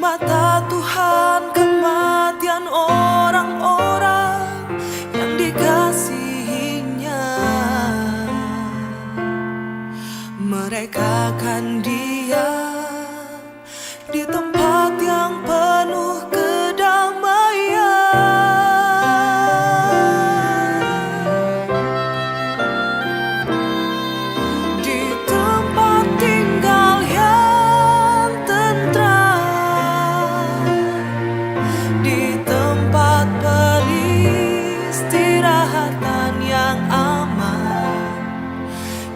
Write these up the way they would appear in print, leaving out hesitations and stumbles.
mata Tuhan kematian orang-orang yang dikasihinya. Mereka akan diam di tempat yang penuh kedamaian. Di tempat tinggal yang tentram, di tempat peristirahatan yang aman,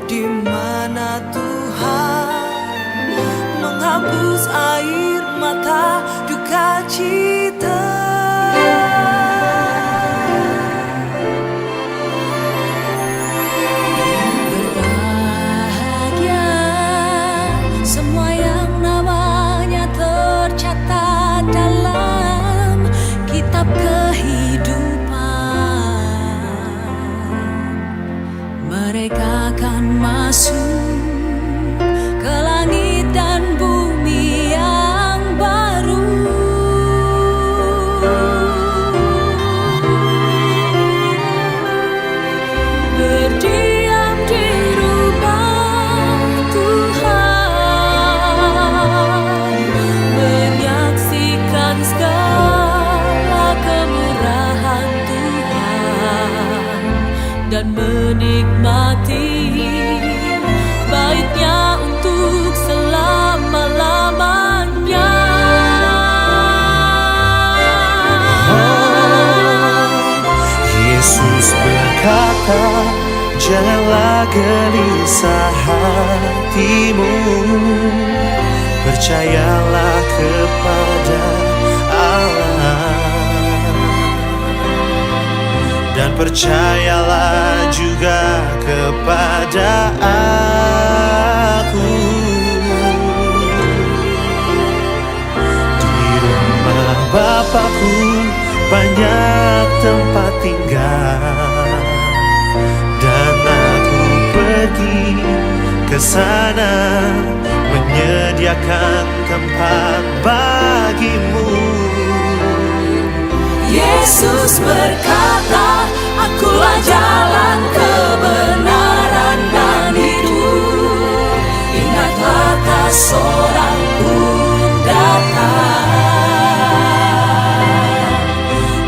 di mana Tuhan menghapus air mata duka cita. Berbahagia semua yang namanya tercatat dalam kitab kehidupan. Mereka akan masuk ke langit dan bumi yang baru. Berdiam di rumah Tuhan, menyaksikan segala kemurahan Tuhan, dan menikmati baitnya untuk selama-lamanya. Yesus berkata, janganlah gelisah hatimu, percayalah kepada Allah, dan percayalah juga kepada aku. Di rumah Bapakku banyak tempat tinggal, dan aku pergi ke sana menyediakan tempat bagimu. Yesus berkata, akulah jalan, kebenaran, dan hidup. Ingatlah, tak seorang pun datang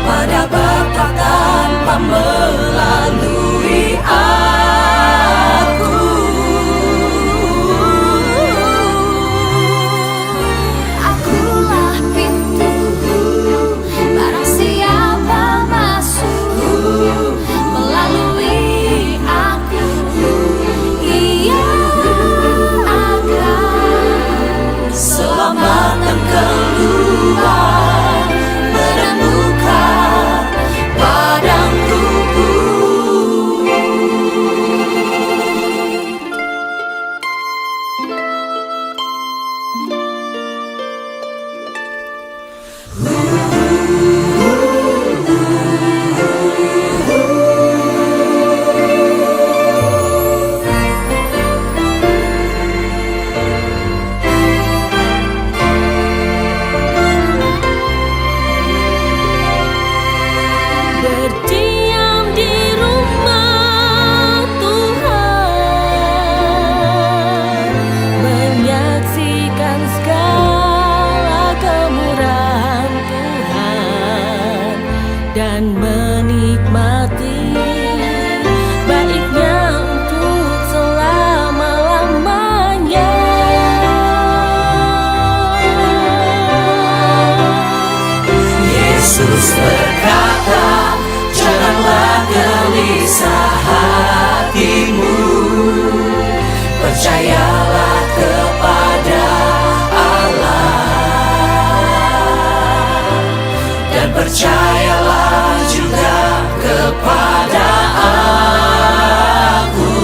pada Bapa tanpa melalui aku. Akulah pintu, barang siapa masuk melalui aku, ia akan selamat dan keluar menemukan padang rumput. Berdiam di rumah Tuhan, menyaksikan segala kemurahan Tuhan, dan menikmati baiknya untuk selama-lamanya. Yesus berkata, janganlah gelisah hatimu, percayalah kepada Allah, dan percayalah juga kepada aku.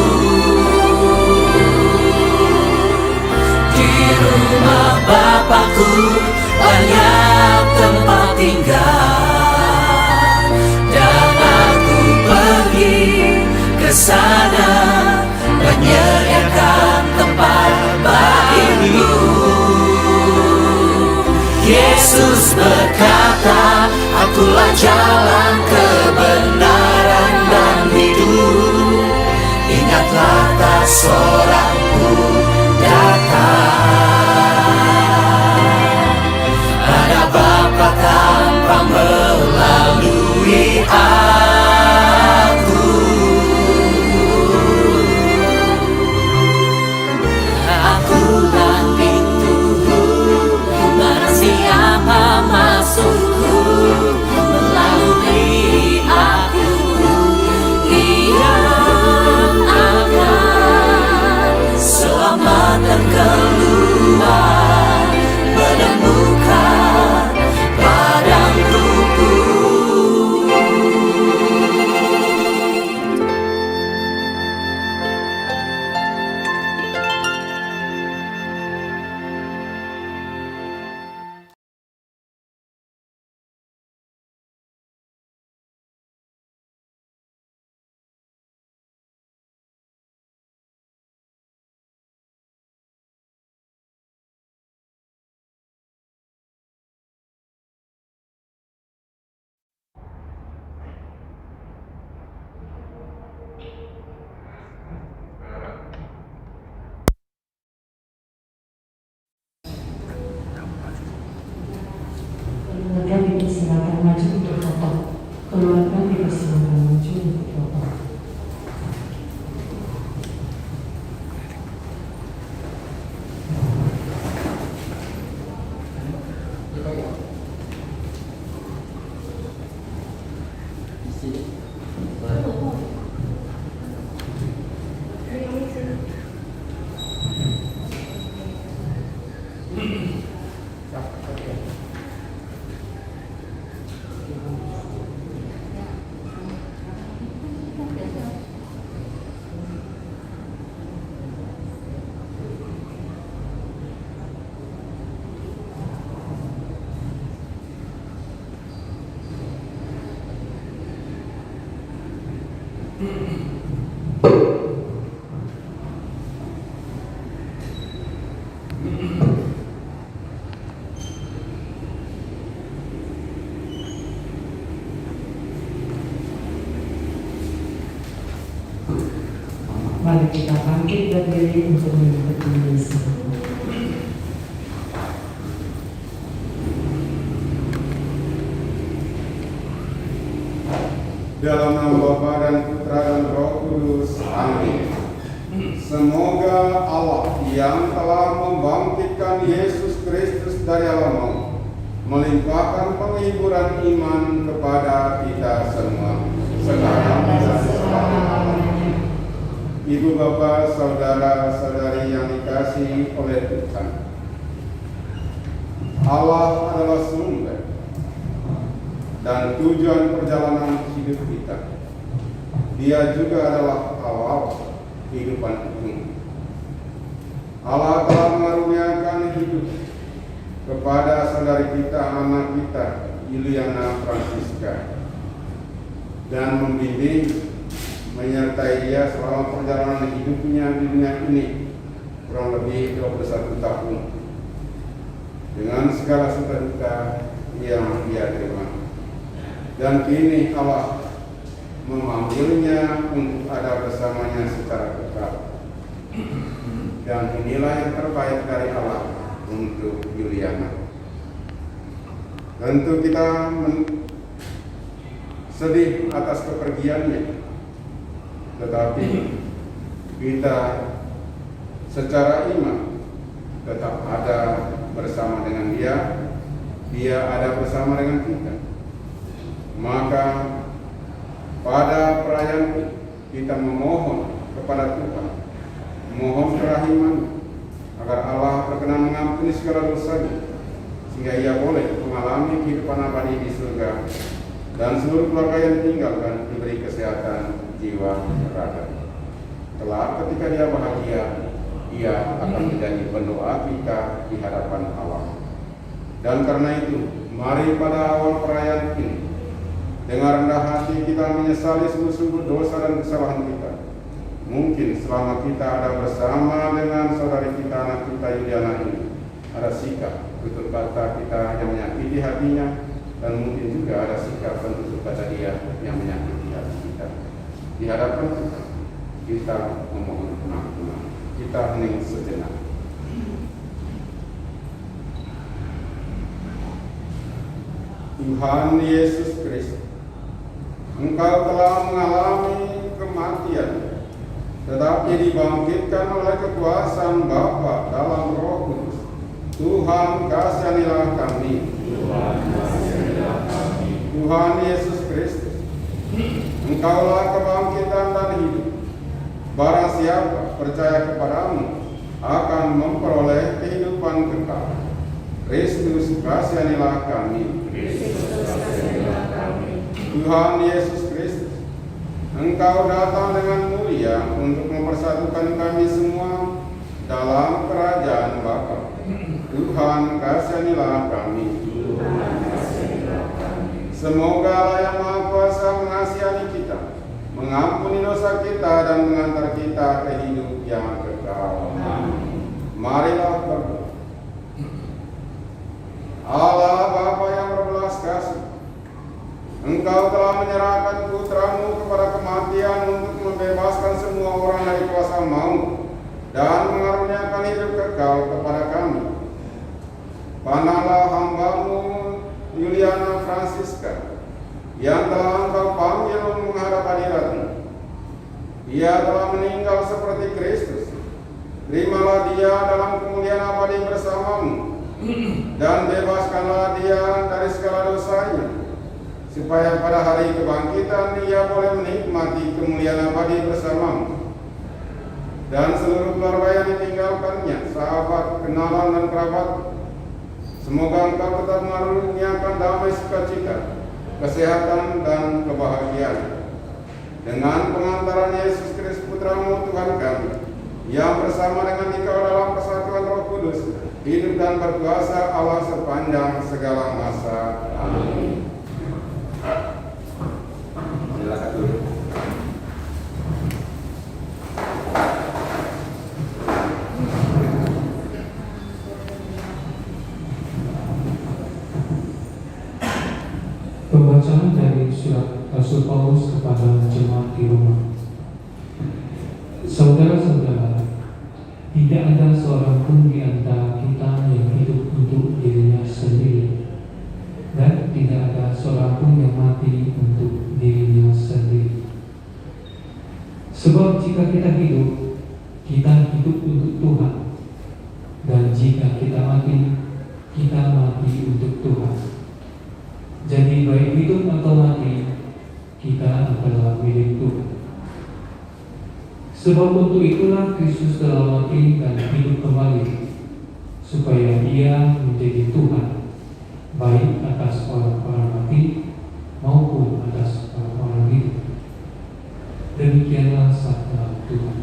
Di rumah Bapakku banyak tempat tinggal, dan aku pergi ke sana menyediakan tempat bagimu. Yesus berkata, akulah jalan, kebenaran dan hidup. Ingatlah tak seorangku datang. Ada Bapa tanpa melalui aku. Akulah pintu, barang siapa masukku melalui aku, ia akan selamat dan keluar menemukan padang rumput. Keluarga dipersilakan maju untuk foto. Keluarga dipersilakan maju untuk foto. Mari kita bangkit berdiri untuk mengikuti misa. Dalam nama Bapa dan Putra dan Roh Kudus. Amin. Semoga Allah yang telah membangkitkan Yesus Kristus dari alam maut melimpahkan penghiburan iman kepada kita semua sekarang dan selamanya. Ibu bapak, saudara-saudari yang dikasihi oleh Tuhan, Allah adalah sumber dan tujuan perjalanan hidup kita. Dia juga adalah awal kehidupan ini. Allah telah mengaruniakan hidup kepada saudari kita, anak kita, Yuliana Francisca, dan membimbing menyertai dia selama perjalanan hidupnya di dunia ini kurang lebih 21 tahun dengan segala suka duka yang dia terima. Dan kini Allah memanggilnya untuk ada bersamanya secara kekal. Dan inilah yang terbaik dari Allah untuk Yuliana. Tentu kita sedih atas kepergiannya, tetapi kita secara iman tetap ada bersama dengan dia ada bersama dengan kita. Maka pada perayaan ini kita memohon kepada Tuhan, mohon kerahiman agar Allah berkenan mengampuni segala dosanya, sehingga ia boleh mengalami kehidupan abadi di surga, dan seluruh keluarga yang ditinggalkan diberi kesehatan jiwa raga. Kelak ketika dia bahagia, dia akan menjadi pendoa kita di hadapan Allah. Dan karena itu, mari pada awal perayaan ini dengan rendah hati kita menyesali sungguh-sungguh dosa dan kesalahan kita. Mungkin selama kita ada bersama dengan saudari kita, anak kita Yuliana ini, ada sikap tutur kata kita yang menyakiti hatinya, dan mungkin juga ada sikap tutur kata dia yang menyakiti hati kita. Di hadapan kita memohon pengampunan. Kita hening sejenak. Tuhan Yesus Kristus, Engkau telah mengalami kematian, tetapi dibangkitkan oleh kekuasaan Bapa dalam Roh Kudus. Tuhan, kasihanilah kami. Tuhan Yesus Kristus, Engkaulah kebangkitan dan hidup. Barang siapa percaya kepadamu akan memperoleh kehidupan kekal. Kristus, kasihanilah kami. Tuhan Yesus Kristus, Engkau datang dengan mulia untuk mempersatukan kami semua dalam kerajaan Bapa. Tuhan, kasihanilah kami. Semoga Allah yang Maha Kuasa mengasihani kita, mengampuni dosa kita, dan mengantar kita ke hidup yang kekal. Marilah berdoa. Allah Bapa yang berbelas kasih, Engkau telah menyerahkan putramu kepada kematian untuk membebaskan semua orang dari kuasa maut dan mengaruniakan hidup kekal kepada kami. Pandanglah hamba-Mu Juliana Francisca yang telah Engkau panggil menghadap hadirat-Mu. Ia telah meninggal seperti Kristus. Terimalah dia dalam kemuliaan abadi bersama-Mu, dan bebaskanlah dia dari segala dosanya, supaya pada hari kebangkitan ia boleh menikmati kemuliaan abadi bersama-Mu. Dan seluruh keluarga yang ditinggalkannya, sahabat, kenalan, dan kerabat, semoga Engkau tetap mengaruniakan damai sukacita, kesehatan, dan kebahagiaan. Dengan pengantaran Yesus Kristus Putra-Mu Tuhan kami, yang bersama dengan Engkau dalam persatuan Roh Kudus, hidup dan berkuasa Allah sepanjang segala masa. Amin. Silakan dulu. Pembacaan dari surat Rasul Paulus kepada jemaat di Roma. Saudara-saudara, tidak ada seorang pun di antara kita yang hidup untuk dirinya sendiri, dan tidak ada seorang pun yang mati untuk dirinya sendiri. Sebab jika kita hidup untuk Tuhan, dan jika kita mati untuk Tuhan. Jadi baik hidup atau mati, kita adalah milik Tuhan. Sebab untuk itulah Kristus telah mati dan hidup kembali, supaya Ia menjadi Tuhan, baik atas orang-orang mati maupun atas orang-orang hidup. Demikianlah sabda Tuhan.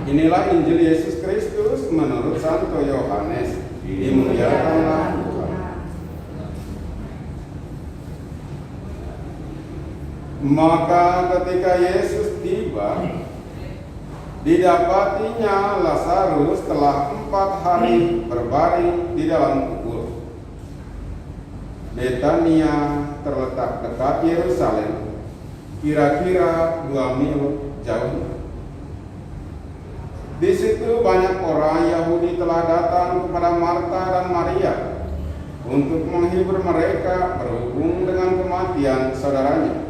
Inilah Injil Yesus Kristus menurut Santo Yohanes. Dimuliakanlah Tuhan. Maka ketika Yesus tiba, didapatinya Lazarus telah 4 hari berbaring di dalam kubur. Betania terletak dekat Yerusalem, kira-kira 2 mil jauh. Di situ banyak orang Yahudi telah datang kepada Marta dan Maria untuk menghibur mereka berhubung dengan kematian saudaranya.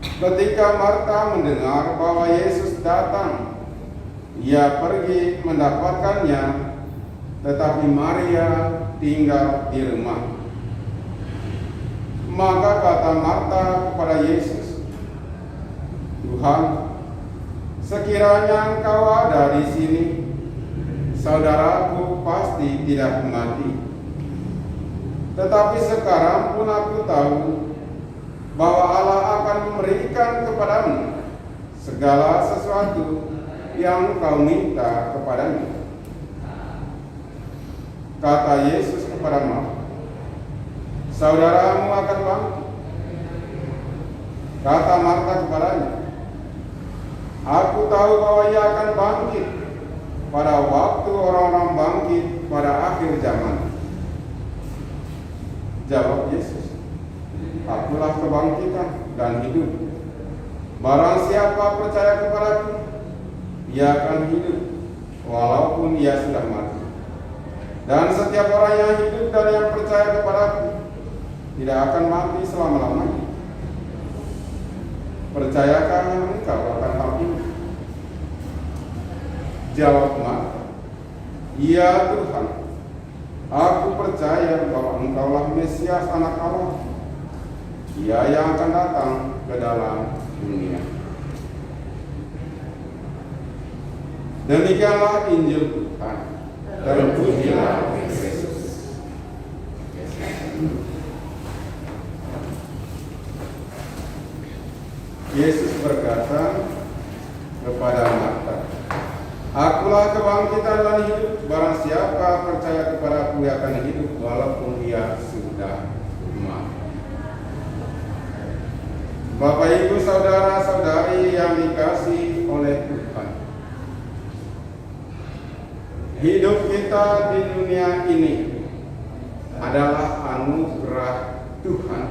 Ketika Marta mendengar bahwa Yesus datang, ia pergi mendapatkannya, tetapi Maria tinggal di rumah. Maka kata Marta kepada Yesus, "Tuhan, sekiranya Engkau ada di sini, saudaraku pasti tidak mati. Tetapi sekarang pun aku tahu bahwa Allah akan memberikan kepadamu segala sesuatu yang Engkau minta kepadanya." Kata Yesus kepada Marta, "Saudaramu akan bangkit." Kata Marta kepadanya, "Aku tahu bahwa ia akan bangkit pada waktu orang-orang bangkit pada akhir zaman." Jawab Yesus, "Akulah kebangkitan dan hidup. Barang siapa percaya kepadaku, ia akan hidup walaupun ia sudah mati. Dan setiap orang yang hidup dan yang percaya kepadaku tidak akan mati selama-lamanya. Percayakah engkau akan hal ini?" Jawab Marta, "Iya Tuhan, aku percaya bahwa Engkaulah Mesias Anak Allah, Ia yang akan datang ke dalam dunia." Demikianlah Injil Tuhan. Terpujilah Kristus. Yesus berkata kepada Marta, "Akulah kebangkitan dan hidup. Barang siapa percaya kepadaku ia akan hidup walaupun ia sudah mati." Bapak, Ibu, saudara-saudari yang dikasihi oleh Tuhan, hidup kita di dunia ini adalah anugerah Tuhan.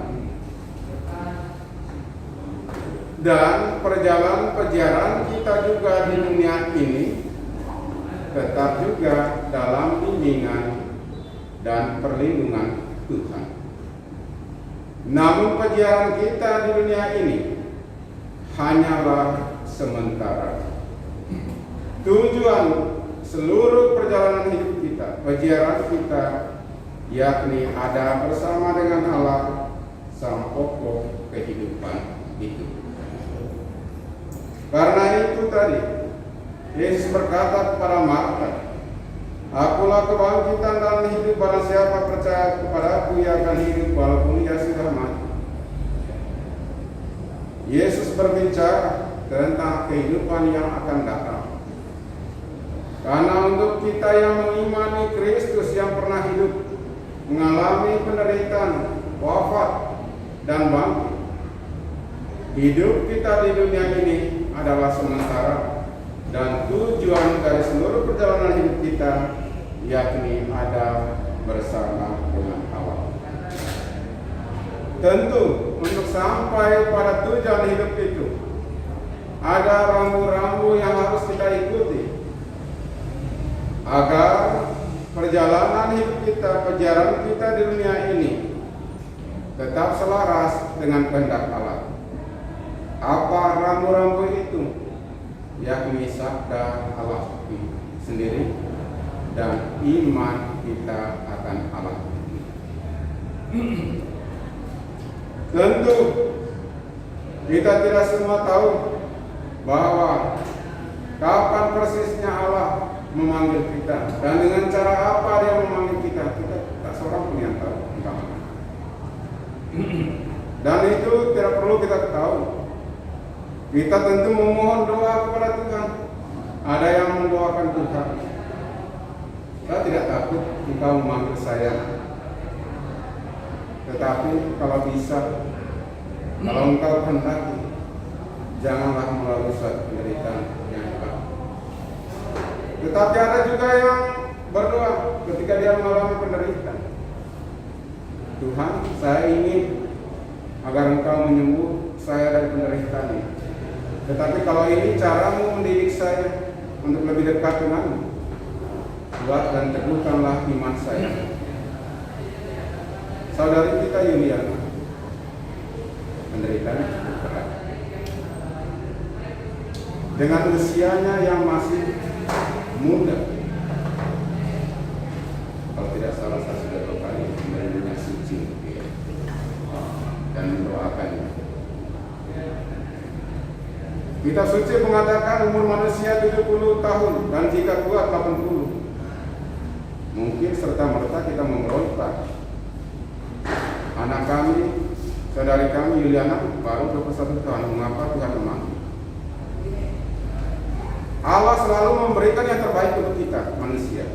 Dan perjalanan kita juga di dunia ini tetap juga dalam bimbingan dan perlindungan Tuhan. Namun perjalanan kita di dunia ini hanyalah sementara. Tujuan seluruh perjalanan hidup kita, perjalanan kita, yakni ada bersama dengan Allah, sang pokok kehidupan itu. Karena itu tadi Yesus berkata kepada Marta, "Akulah kebangkitan dan hidup. Barang siapa percaya kepadaku, ia akan hidup walaupun ia sudah mati." Yesus berbicara tentang kehidupan yang akan datang. Karena untuk kita yang mengimani Kristus yang pernah hidup, mengalami penderitaan, wafat, dan bangkit, hidup kita di dunia ini adalah sementara, dan tujuan dari seluruh perjalanan hidup kita yakni ada bersama dengan Allah. Tentu untuk sampai pada tujuan hidup itu ada rambu-rambu yang harus kita ikuti agar perjalanan hidup kita, perjalanan kita di dunia ini tetap selaras dengan kehendak Allah. Apa rambu-rambu itu? Yakni sabda Allah sendiri dan iman kita akan Allah. Tentu kita tidak semua tahu bahwa kapan persisnya Allah memanggil kita dan dengan cara apa Dia memanggil kita. Kita tak seorang pun yang tahu. Dan itu tidak perlu kita ketahui. Kita tentu memohon doa kepada Tuhan. Ada yang mendoakan Tuhan, "Saya tidak takut Engkau memanggil saya, tetapi kalau bisa, kalau Engkau kehendaki, janganlah melalui suatu penderitaan yang berat." Tetapi ada juga yang berdoa ketika dia mengalami penderitaan, "Tuhan, saya ingin agar Engkau menyembuh saya dari penderitaan ini. Tetapi kalau ini caramu mendidik saya untuk lebih dekat denganmu, kuat dan teguhkanlah iman saya. Saudari kita Yuliana menderita cukup berat. Dengan usianya yang masih muda, kalau tidak salah saya sudah 2 kali memberinya suci dan mendoakannya. Kitab suci mengatakan umur manusia 70 tahun dan jika kuat 80. Mungkin serta-merta kita memberontak. Anak kami, saudari kami Yuliana baru 21 tahun. Mengapa Tuhan memanggil? Allah selalu memberikan yang terbaik untuk kita manusia,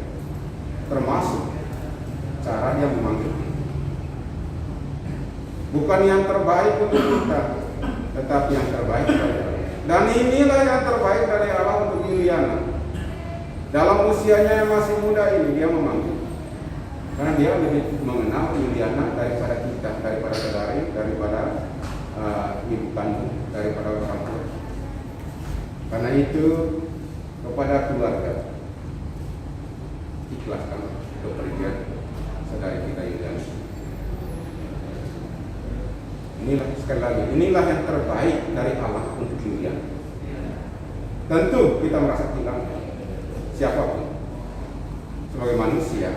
termasuk cara Dia memanggil kita. Bukan yang terbaik untuk kita, tetapi yang terbaik dari Allah. Dan inilah yang terbaik dari Allah untuk Yuliana. Dalam usianya yang masih muda ini Dia memanggil, karena Dia lebih mengenal Yuliana daripada kita, daripada saudari, daripada ibu kandung, daripada orang tua. Karena itu kepada keluarga, ikhlaskan kepergian saudari kita Yuliana. Inilah sekali lagi, inilah yang terbaik dari Allah untuk Yuliana. Tentu kita merasa hilang, siapapun sebagai manusia,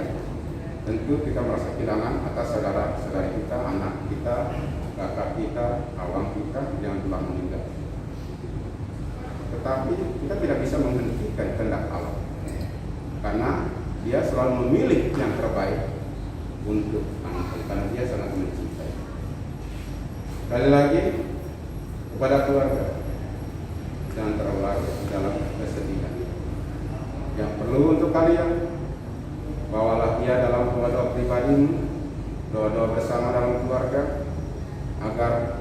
tentu kita merasa kehilangan atas saudara-saudari kita, anak kita, kakak kita, awang kita yang telah meninggal. Tetapi kita tidak bisa menghentikan kehendak Allah, karena Dia selalu memilih yang terbaik untuk anak, karena Dia sangat mencintai. Sekali lagi kepada keluarga, jangan terlalu dalam kesedihan. Yang perlu untuk kalian, bawalah dia dalam doa-doa pribadimu, doa-doa bersama dalam keluarga, agar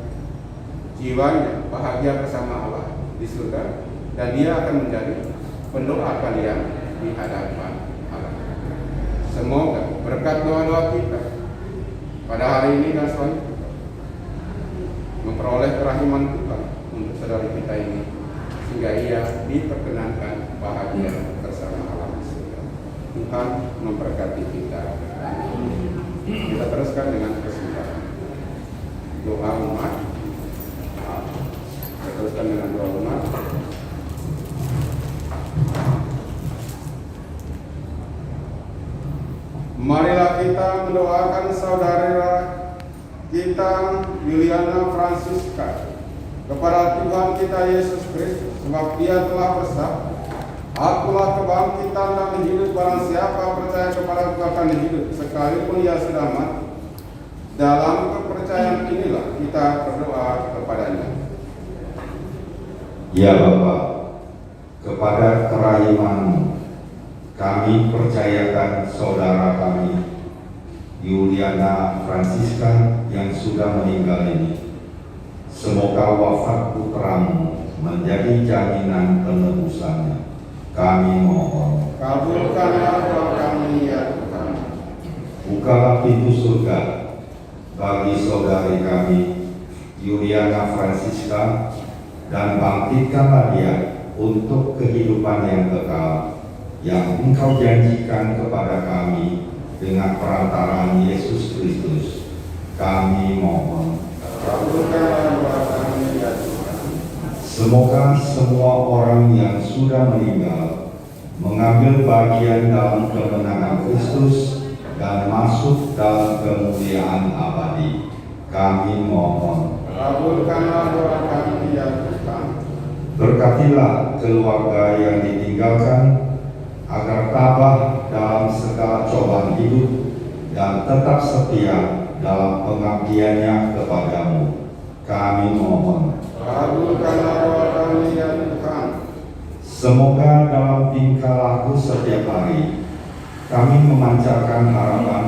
jiwanya bahagia bersama Allah di surga, dan dia akan menjadi pendoa kalian di hadapan Allah. Semoga berkat doa-doa kita pada hari ini dan selanjutnya memperoleh kerahiman Tuhan untuk saudari kita ini, sehingga ia diperkenankan bahagia bersama Allah di surga. Tuhan memberkati kita. Amin. Kita teruskan dengan kesempatan doa umat. Kita teruskan dengan doa umat. Marilah kita mendoakan saudara kita Yuliana Francisca kepada Tuhan kita Yesus Kristus, sebab Dia telah bersabda, Akulah kebangkitan dan hidup, barang siapa percaya kepada Aku akan hidup sekalipun ia sudah mati. Dalam kepercayaan inilah kita berdoa kepadanya. Ya Bapa, kepada kerahiman-Mu kami percayakan saudara kami Yuliana Francisca yang sudah meninggal ini. Semoga wafat putra-Mu menjadi jaminan penebusannya. Kami mohon, Kabulkanlah doa kami ya Tuhan. bukalah pintu surga bagi saudari kami Yuliana Francisca, dan bangkitkanlah dia untuk kehidupan yang kekal yang Engkau janjikan kepada kami dengan perantaraan Yesus Kristus. Kami mohon, Kabulkanlah doa kami ya Tuhan. semoga semua orang yang sudah meninggal mengambil bagian dalam kemenangan Kristus dan masuk dalam kemuliaan abadi. Kami mohon, Kabulkanlah doa kami ya Tuhan. berkatilah keluarga yang ditinggalkan agar tabah dalam segala cobaan hidup dan tetap setia dalam pengabdiannya kepadamu. Kami mohon, Kabulkanlah doa kami ya Tuhan. semoga dalam tingkah laku setiap hari kami memancarkan harapan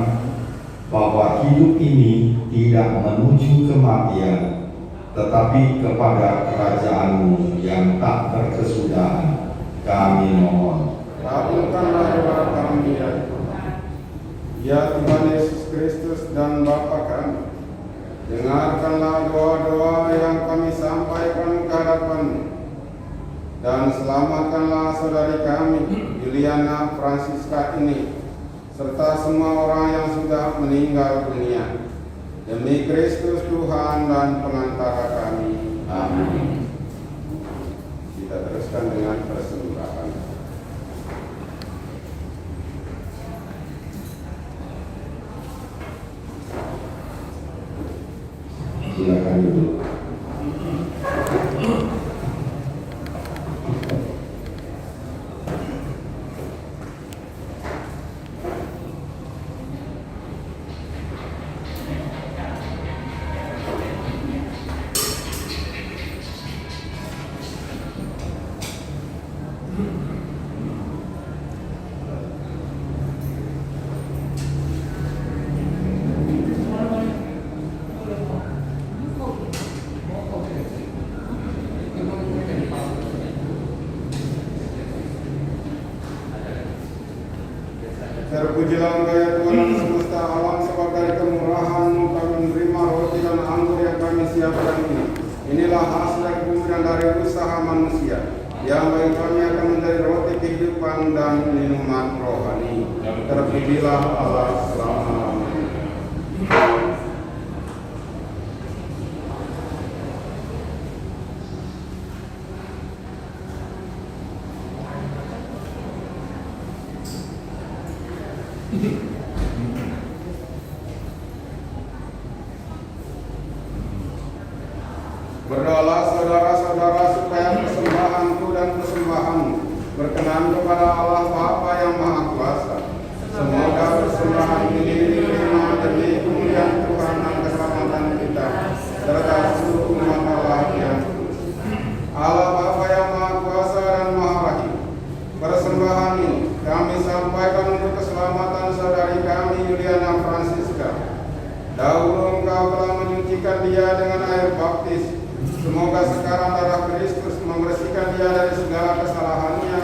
bahwa hidup ini tidak menuju kematian, tetapi kepada kerajaan-Mu yang tak berkesudahan. Kami mohon, Kabulkanlah doa kami ya Tuhan. Ya Tuhan Yesus Kristus dan Bapa kami, Dengarkanlah doa-doa yang kami sampaikan ke hadapan-Mu, dan selamatkanlah saudari kami, Juliana Francisca ini, serta semua orang yang sudah meninggal dunia. Demi Kristus Tuhan dan pengantara kami. Amin. Kita teruskan dengan persembahan. Silakan duduk. Terpujilah Engkau ya Tuhan semesta alam, sebab dari kemurahan-Mu kami menerima roti dan anggur yang kami siapkan ini. Inilah hasil dari bumi dan dari usaha manusia, yang bagi kami akan menjadi roti kehidupan dan minuman rohani. Terpujilah Allah selama-lamanya. Berdoalah saudara-saudara supaya persembahanku dan persembahanmu berkenan kepada Allah Bapa yang Maha Kuasa. Semoga persembahan ini diterima demi kemuliaan Tuhan dan keselamatan kita, serta seluruh umat Allah yang kudus. Allah Bapa yang Maha Kuasa dan Maha Rahim, persembahan ini kami sampaikan untuk keselamatan saudari kami Juliana Francisca. Dahulu Engkau telah menyucikan dia dengan air baptis. Semoga sekarang darah Kristus membersihkan dia dari segala kesalahannya,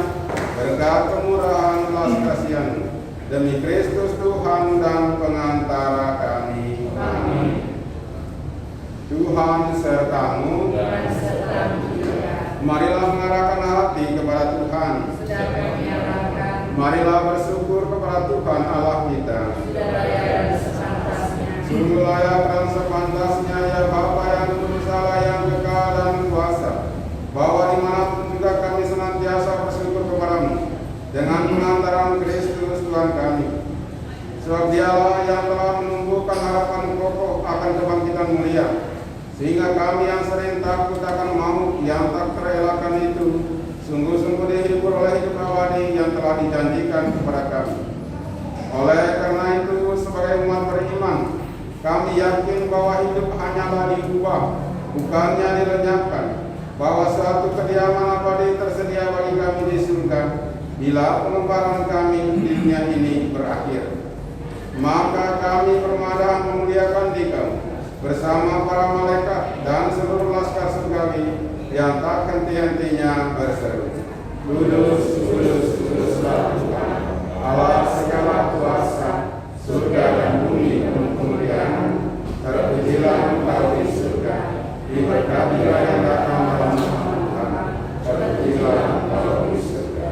berkat kemurahan belas kasihan-Mu. Demi Kristus Tuhan dan pengantara kami. Amin. Tuhan serta-Mu. Marilah mengarahkan hati kepada Tuhan. Marilah bersyukur kepada Tuhan Allah kita. Sungguh layak dan sepantasnya ya Bapa yang kudus, Allah yang kekal dan kuasa, bahwa dimanapun juga kami senantiasa bersyukur kepada-Mu dengan pengantaran Kristus Tuhan kami. Sebab Dialah yang telah menumbuhkan harapan kokoh akan kebangkitan mulia, sehingga kami yang sering takut akan maut yang tak terelakkan itu sungguh-sungguh dihibur oleh hidup abadi yang telah dijanjikan kepada kami. Oleh karena itu, sebagai umat beriman, kami yakin bahwa hidup hanyalah diubah, bukannya dilenyapkan, bahwa suatu kediaman abadi tersedia bagi kami di surga bila pengembaraan kami di dunia ini berakhir. Maka kami bermadah memuliakan Dikau bersama para malaikat dan seluruh laskar surgawi yang tak henti-hentinya berseru, Kudus, kudus, kuduslah Tuhan, Allah segala kuasa, surga dan bumi penuh kemuliaan. Terpujilah Engkau di surga, diberkatilah yang datang dalam nama Tuhan. Terpujilah Engkau di surga.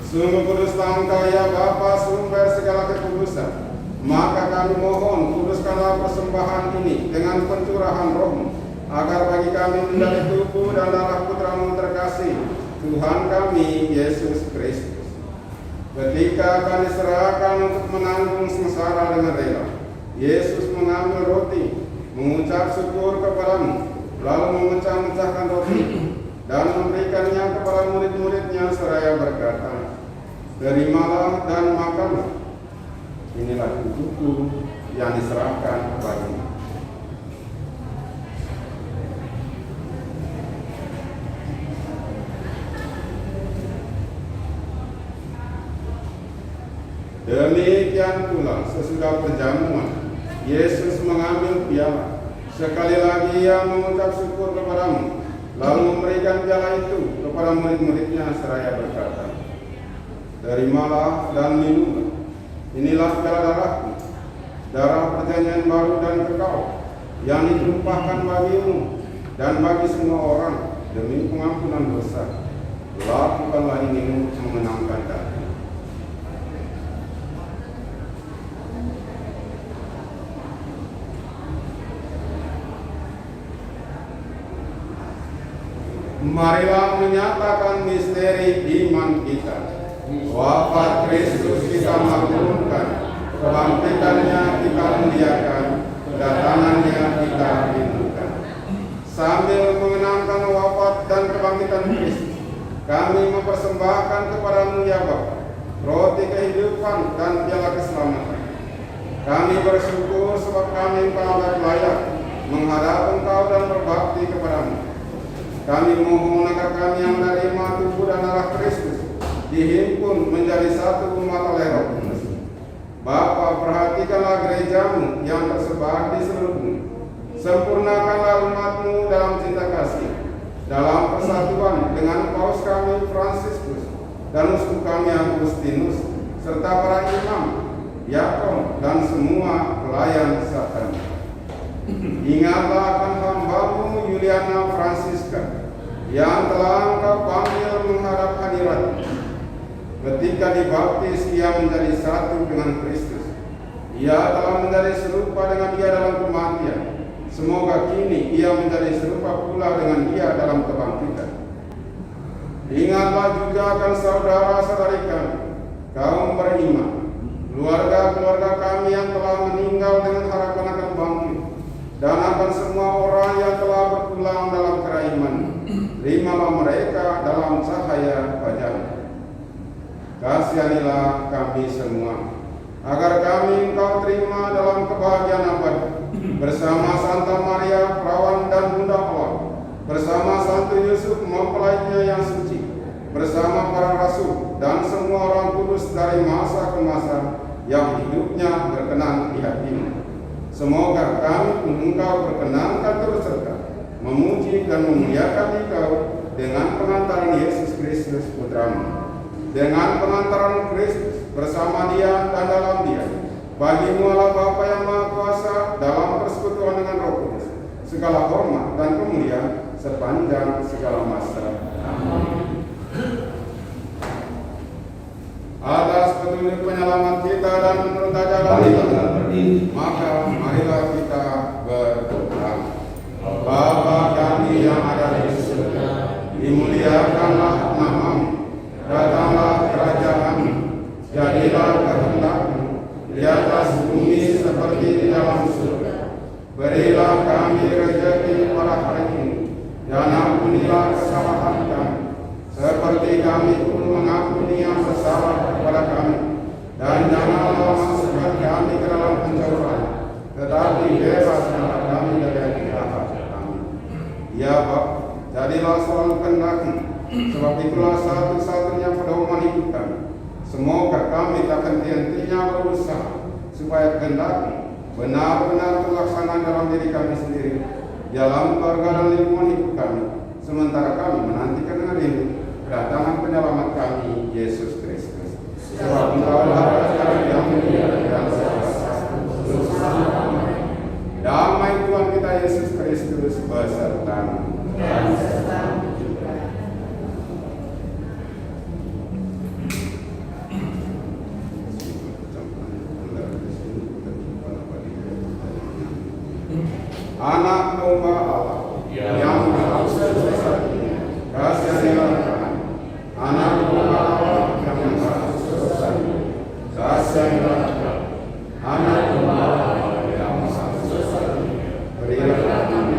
Sungguh kuduslah Engkau ya Bapa, sumber segala kekudusan. Maka kami mohon, kuduskanlah persembahan ini dengan pencurahan Roh-Mu, agar bagi kami menjadi tubuh dan darah Putra-Mu terkasih, Tuhan kami Yesus Kristus. Ketika akan diserahkan untuk menanggung sengsara dengan rela, Yesus mengambil roti, mengucap syukur kepada-Mu, lalu memecah-mecahkan roti dan memberikannya kepada murid-muridnya seraya berkata, Terimalah dan makanlah. Inilah tubuhku yang diserahkan kepadamu. Demikian pula sesudah perjamuan, Yesus mengambil piala. Sekali lagi Ia mengucap syukur kepada-Mu, lalu memberikan piala itu kepada murid-muridnya seraya berkata, Terimalah dan minumlah. Inilah piala darah-Ku darah perjanjian baru dan kekal yang ditumpahkan bagimu dan bagi semua orang demi pengampunan dosa. Lakukanlah ini untuk memenangkan diri. Marilah menyatakan misteri iman kita. Wafat Kristus kita maklumkan, kebangkitannya kita muliakan, kedatangannya kita rindukan. Sambil mengenangkan wafat dan kebangkitan Kristus, kami mempersembahkan kepadamu ya Bapa, roti kehidupan dan piala keselamatan. Kami bersyukur sebab kami Engkau layak menghadap Engkau dan berbakti kepadamu. Kami mohon agar kami yang menerima tubuh dan darah Kristus dihimpun menjadi satu umat oleh Roh Kudus. Bapa, perhatikanlah gerejamu yang tersebar di seluruh bumi. Sempurnakanlah umatmu dalam cinta kasih, dalam persatuan dengan Paus kami Fransiskus dan uskup kami Agustinus, serta para imam, diakon, dan semua pelayan Satan. Ingatlah akan hambamu Yuliana Francisca yang telah Engkau panggil menghadap hadirat. Ketika dibaptis, ia menjadi satu dengan Kristus. Ia telah menjadi serupa dengan Dia dalam kematian. Semoga kini ia menjadi serupa pula dengan Dia dalam kebangkitan. Ingatlah juga akan saudara-saudari kami, kaum beriman, keluarga-keluarga kami yang telah meninggal dengan harapan akan bangkit, dan akan semua orang yang telah berpulang dalam keraiman. Terimalah mereka dalam cahaya wajah-Mu. Kasihanilah kami semua, agar kami Engkau terima dalam kebahagiaan abadi, bersama Santa Maria, Perawan dan Bunda Allah, bersama Santo Yusuf mempelainya yang suci, bersama para rasul dan semua orang kudus dari masa ke masa yang hidupnya berkenan di hati-Mu. Semoga kami pun Engkau perkenankan terus serta memuji dan memuliakan Engkau dengan pengantaran Yesus Kristus Putra-Mu. Dengan pengantaran Kristus bersama Dia dan dalam Dia, bagi-Mu Allah Bapa yang Maha Kuasa dalam persekutuan dengan Roh Kudus, segala hormat dan kemuliaan sepanjang segala masa. Amin. Atas petunjuk penyelamat kita dan menurut ajaran kita, maka marilah kita berdoa. Bapa kami yang ada di surga, dimuliakanlah nama-Mu, datanglah kerajaan-Mu, jadilah kehendak-Mu di atas bumi seperti di dalam surga. Berilah kami rezeki pada hari ini, dan ampunilah kesalahan kami, seperti kami pun mengampuni yang bersalah kepada kami. Dan janganlah masukkan kami ke dalam pencobaan, tetapi bebaskanlah kami dari yang jahat. Amin. Ya Bapa, jadilah selalu kehendak-Mu, sebab itulah satu-satunya pedoman hidup kami. Semoga kami tak henti-hentinya berusaha supaya kehendak-Mu benar-benar terlaksana dalam diri kami sendiri, dalam keluarga dan lingkungan hidup kami, sementara kami menantikan dengan rindu kedatangan penyelamat kami, Yesus Kristus. Sebab Engkaulah Raja yang mulia dan sejati. Damai Tuhan kita Yesus Kristus beserta-Mu. Anak domba Allah yang berdosa, kasihanilah kami. Anak domba Allah yang berdosa, kasihanilah kami. Anak domba Allah yang berdosa, berilah kami.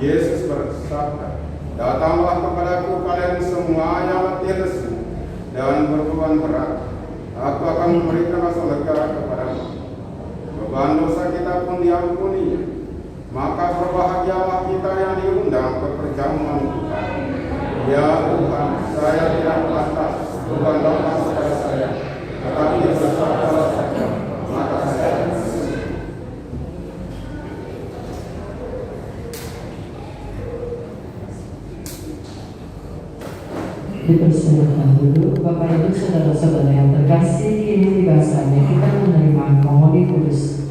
Yesus bersabda, datanglah kepadaku kalian semua yang letih lesu dan berbeban berat, aku akan memberikan rasa lega kepadamu. Beban dosa kita pun diampuni, maka berbahagialah kita yang diundang ke perjamuan Tuhan. Ya Tuhan, saya tidak pantas beban dosa kepada saya, tetapi bersabdalah saja, maka saya akan sembuh. Dipersilakan dulu. Bapak Ibu saudara-saudara yang terkasih, ini bahasanya kita menerima komuni kudus.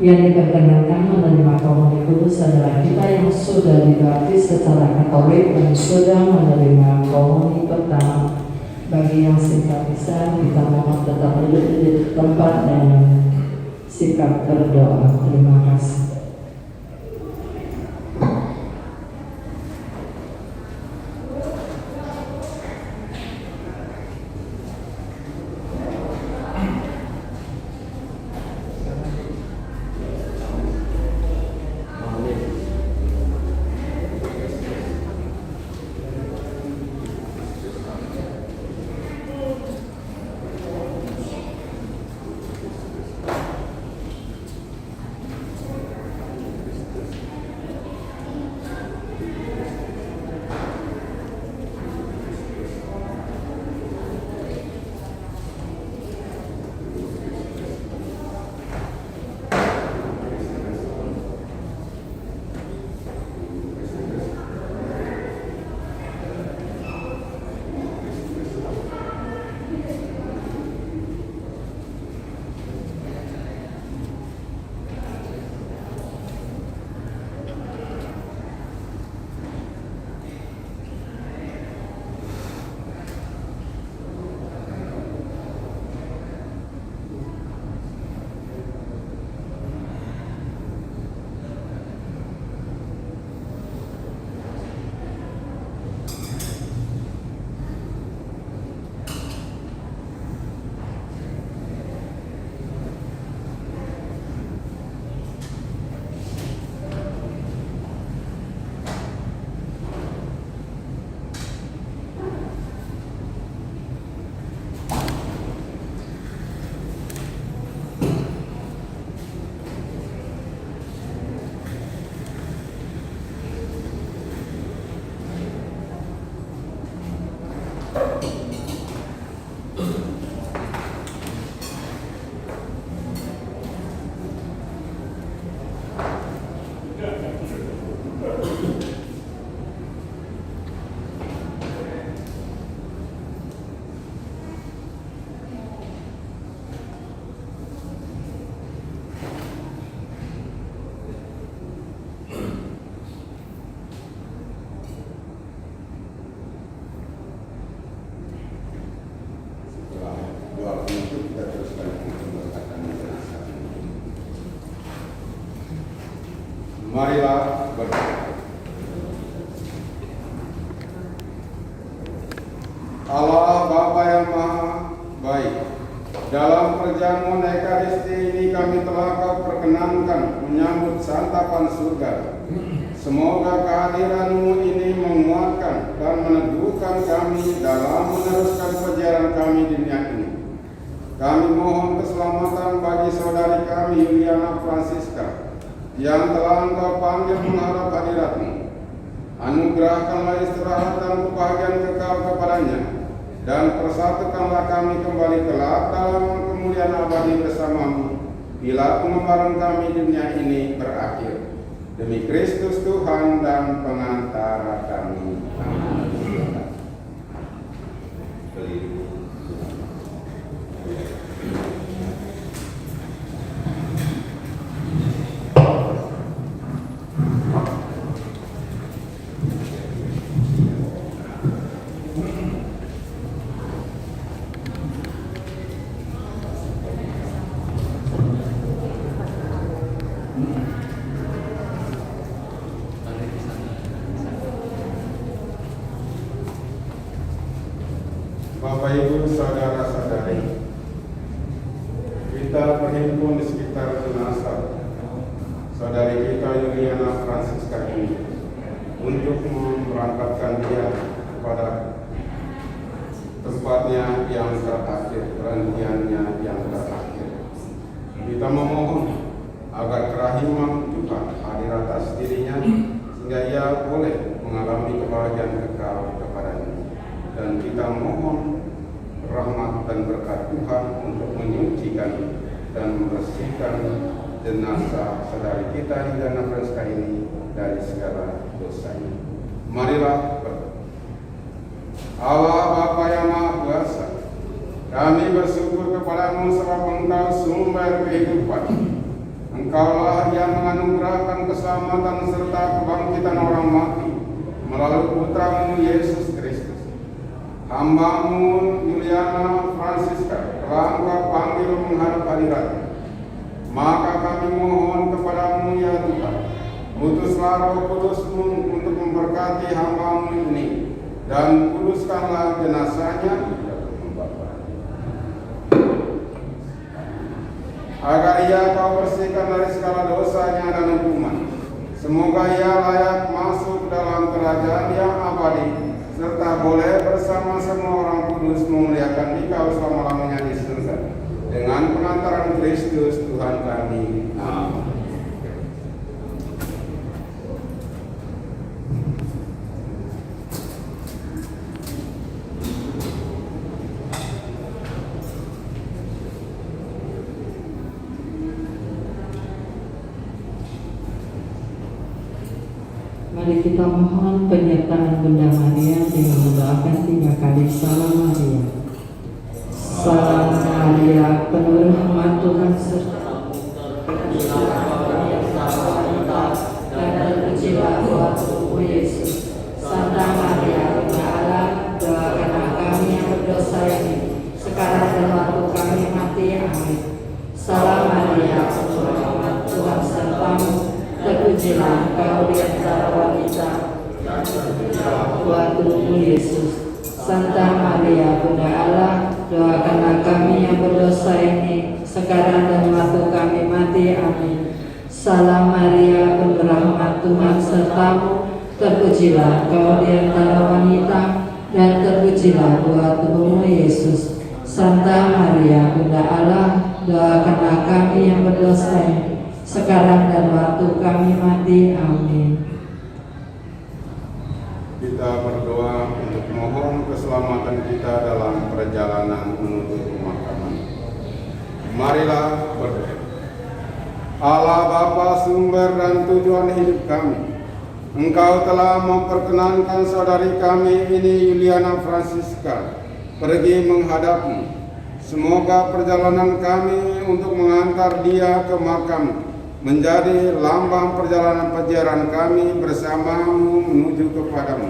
Yang diperkenankan menerima komuni kudus adalah kita yang sudah dibaptis secara Katolik dan sudah menerima komuni pertama. Bagi yang simpatisan, kita mohon tetap duduk di tempat dan sikap berdoa. Terima kasih. Marilah berdoa. Allah Bapa yang Maha Baik, dalam perjamuan Ekaristi ini kami telah Kau perkenankan menyambut santapan surga. Semoga kehadiran-Mu ini menguatkan dan meneguhkan kami dalam meneruskan perjalanan kami di dunia ini. Kami mohon keselamatan bagi saudari kami Yuliana Francisca yang telah Engkau panggil menghadap hadirat-Mu. Anugerahkanlah istirahat dan kebahagiaan kekal kepadanya, dan persatukanlah kami kembali kelak dalam kemuliaan abadi bersama-Mu bila pengembaraan kami di dunia ini berakhir. Demi Kristus Tuhan dan pengantara kami. Amin. Bapak Ibu saudara-saudari, kita berhimpun di sekitar jenazah saudari kita Yuliana Francisca ini untuk memberangkatkan dia kepada tempatnya yang terakhir, perhentiannya yang terakhir. Kita memohon agar kerahiman Tuhan hadir atas dirinya sehingga ia boleh mengalami kebahagiaan kekal kepadanya. Dan kita mohon rahmat dan berkat Tuhan untuk menyucikan dan membersihkan jenazah saudari kita Yuliana Francisca ini dari segala dosanya. Marilah berdoa. Allah Bapa yang Maha Kuasa, kami bersyukur kepadamu sebab Engkau sumber kehidupan. Engkaulah yang menganugerahkan keselamatan serta kebangkitan orang mati melalui Putramu Yesus Kristus. Hamba-Mu Juliana Francisca telah Engkau panggil menghadap hadirat-Mu. Maka kami mohon kepadamu ya Tuhan, utuslah Roh Kudus-Mu untuk memberkati hamba-Mu ini, dan kuduskanlah jenazahnya agar ia Kau bersihkan dari segala dosanya dan hukuman. Semoga ia layak masuk dalam kerajaan yang abadi, serta boleh bersama semua orang kudus memuliakan Dikau selama-lamanya di surga. Dengan pengantaran Kristus Tuhan kami. Amin. Mari kita mohon penyertaan Bunda Maria dengan mendoakan 3 kali Salam Maria. Salam Maria, penuh rahmat Tuhan sertamu, dan terpujilah buah tubuh Yesus. Santa Maria, Bunda Allah, doakanlah kami yang berdosa ini, sekarang dan waktu kami mati. Amin. Salam Maria, penuh rahmat Tuhan sertamu, terpujilah Engkau di antara wanita, dan terpujilah buah tubuh Yesus. Santa Maria, Bunda Allah, doakanlah kami yang berdosa ini, sekarang dan waktu kami mati. Amin. Salam Maria, penuh rahmat Tuhan sertamu, terpujilah Engkau di antara wanita, dan terpujilah buah tubuhmu Yesus. Santa Maria, Bunda Allah, doakanlah kami yang berdosa ini, sekarang dan waktu kami mati. Amin. Kita berdoa untuk mohon keselamatan kita dalam perjalanan menuju pemakaman. Marilah berdoa. Allah Bapa, sumber dan tujuan hidup kami, Engkau telah memperkenankan saudari kami ini Juliana Francisca pergi menghadap-Mu. Semoga perjalanan kami untuk mengantar dia ke makam menjadi lambang perjalanan peziarah kami bersama-Mu menuju kepadamu.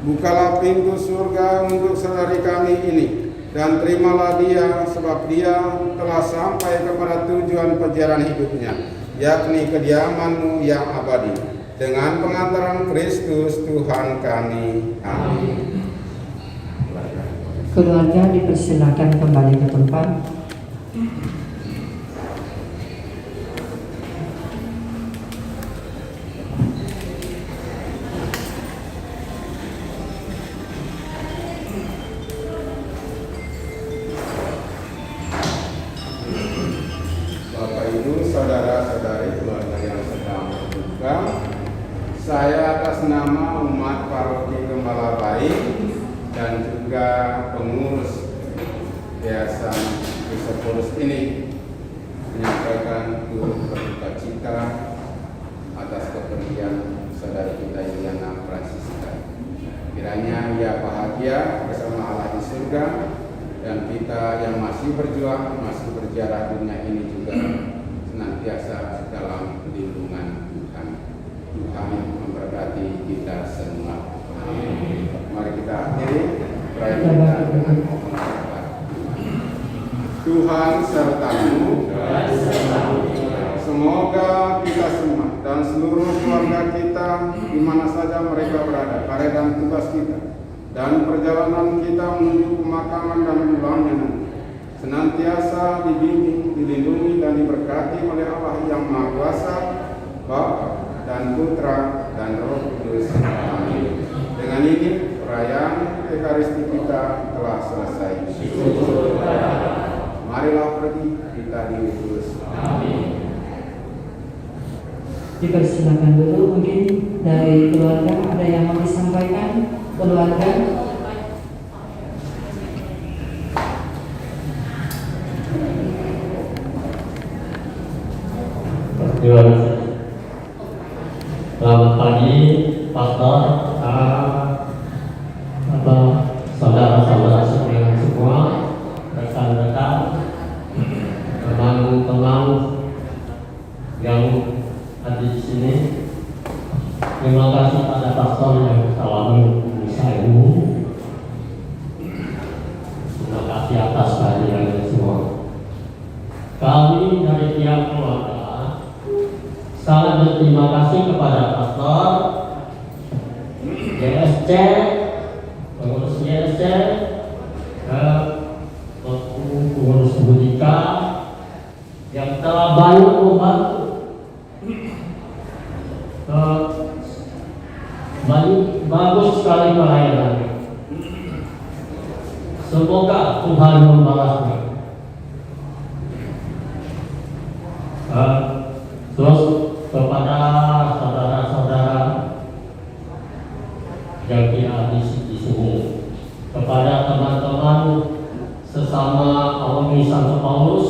Bukalah pintu surga untuk saudari kami ini, dan terimalah dia, sebab dia telah sampai kepada tujuan peziarah hidupnya, yakni kediaman-Mu yang abadi. Dengan pengantaran Kristus Tuhan kami. Amin. Keluarga dipersilakan kembali ke tempat. Bapak Ibu, saudara-saudari keluarga yang sedang berduka, saya atas nama umat paroki Gembala Baik dan juga pengurus Yayasan Kristus ini menyampaikan turut berduka cita atas kepergian saudara kita Juliana Francisca. Kiranya ia bahagia bersama Allah di surga, dan kita yang masih berjuang, masih berjarak dunia ini juga senantiasa dalam lindungan Tuhan. Tuhan memberkati kita semua. Amin. Mari kita akhiri perayaan kita dengan mohon berkat. Tuhan sertamu. Semoga kita semua dan seluruh keluarga kita di mana saja mereka berada, karya dan tugas kita dan perjalanan kita menuju pemakaman dan pulangnya senantiasa dibimbing, dilindungi dan diberkati oleh Allah yang Maha Kuasa, Bapa dan Putra dan Roh Kudus. Amin. Dengan ini perayaan Ekaristi kita telah selesai. Marilah pergi, kita diutus. Amin. Dipersilakan dulu, mungkin dari keluarga ada yang mau disampaikan. Keluarga, terima kasih. Selamat pagi, Pastor, kehadirannya semua. Kami dari pihak keluarga sangat berterima kasih kepada pastor, JSC, pengurus JSC, pengurus Budika yang telah banyak membantu bagus sekali pelayanannya. Semoga Tuhan membalasnya. Terus kepada saudara-saudara yang ada di sini, kepada teman-teman sesama alumni Santo Paulus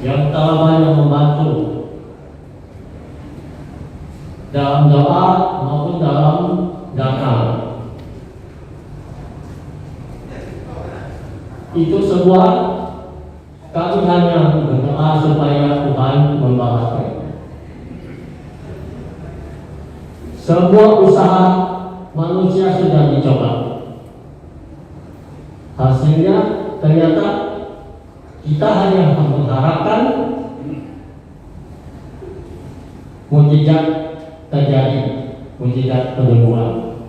yang telah banyak membantu dalam doa maupun dalam dana. Itu semua kami hanya berdoa supaya Tuhan membalasnya. Semua usaha manusia sudah dicoba. Hasilnya ternyata kita hanya mengharapkan mujizat terjadi, mujizat penyembuhan.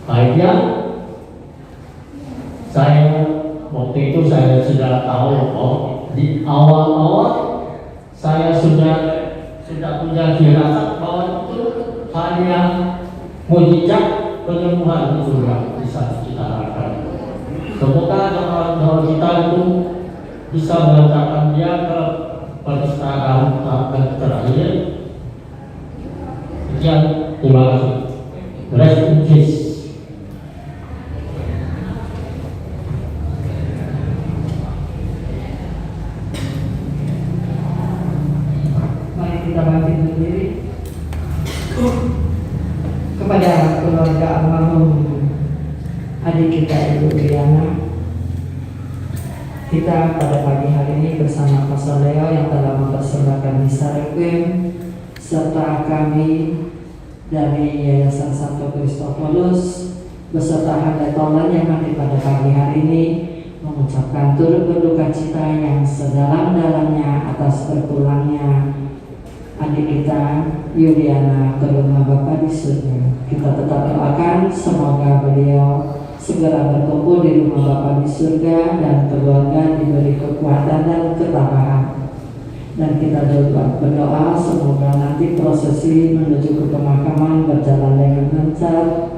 Akhirnya waktu itu saya sudah tahu, di awal-awal saya sudah punya firasat bahwa itu hanya mujizat penyembuhan itu yang bisa kita harapkan. Semoga doa kita itu bisa mengantarkan dia ke penistaan terakhir. Sekian, terima kasih. Rest in peace. Kita bangkit berdiri. Kepada keluarga almarhum adik kita Ibu Diana, kita pada pagi hari ini bersama Pastor Leo yang telah mempersembahkan misa requiem, serta kami dari Yayasan Santo Kristofulus beserta Handai Tolan yang hadir pada pagi hari ini mengucapkan turut berduka cita yang sedalam-dalamnya atas berpulangnya adik kita Yuliana ke rumah Bapa di surga. Kita tetap doakan semoga beliau segera berkumpul di rumah Bapa di surga dan keluarga diberi kekuatan dan ketabahan. Dan kita berdoa semoga nanti prosesi menuju ke pemakaman berjalan dengan lancar.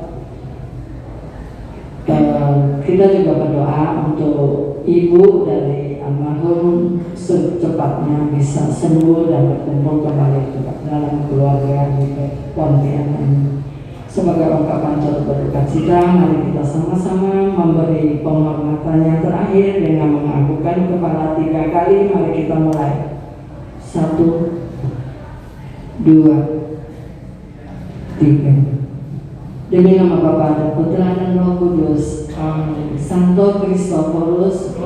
Kita juga berdoa untuk ibu dari almarhum secepatnya bisa sembuh dan berkumpul kembali dalam keluarga di Pontianak ini. Sebagai ungkapan turut berduka cita, mari kita sama-sama memberi penghormatan yang terakhir dengan menganggukkan kepala 3 kali. Mari kita mulai. 1, 2, 3. Demi nama Bapa dan Putra dan Roh Kudus. Amin. Santo Kristofulus.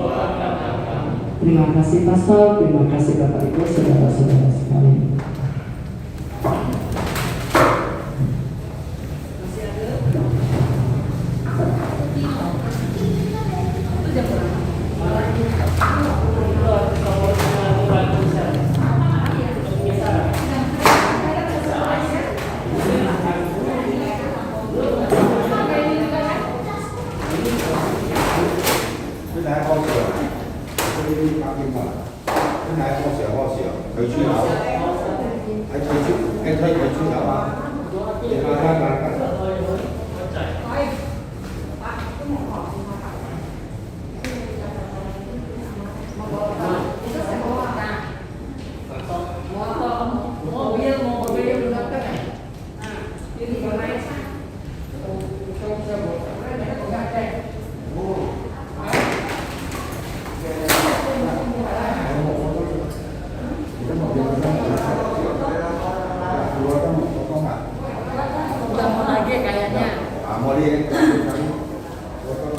Terima kasih Pastor, terima kasih Bapak Ibu, saudara-saudara sekalian.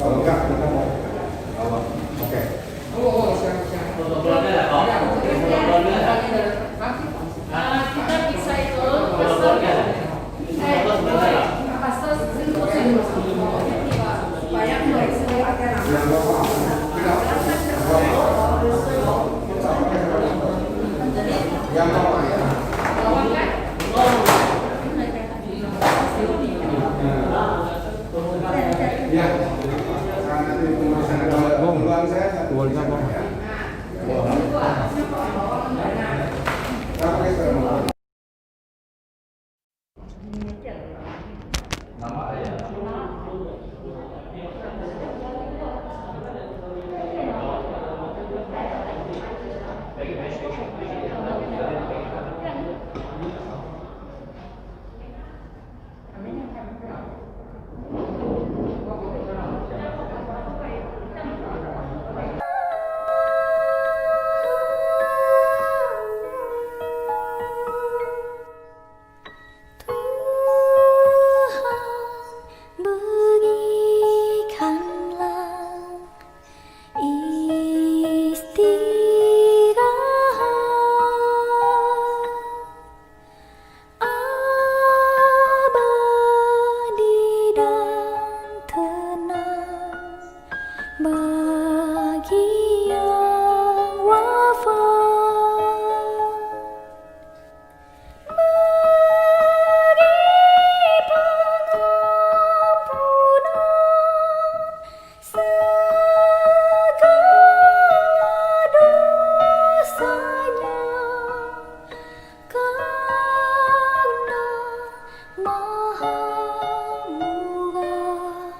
Kalau enggak Ya, nanti pemeriksaan keluhan saya satu ya. Pakai seragam. Berikanlah istirahat abadi dan tenang bagi yang wafat. Beri pengampunan segala dosanya, karena Maha Murah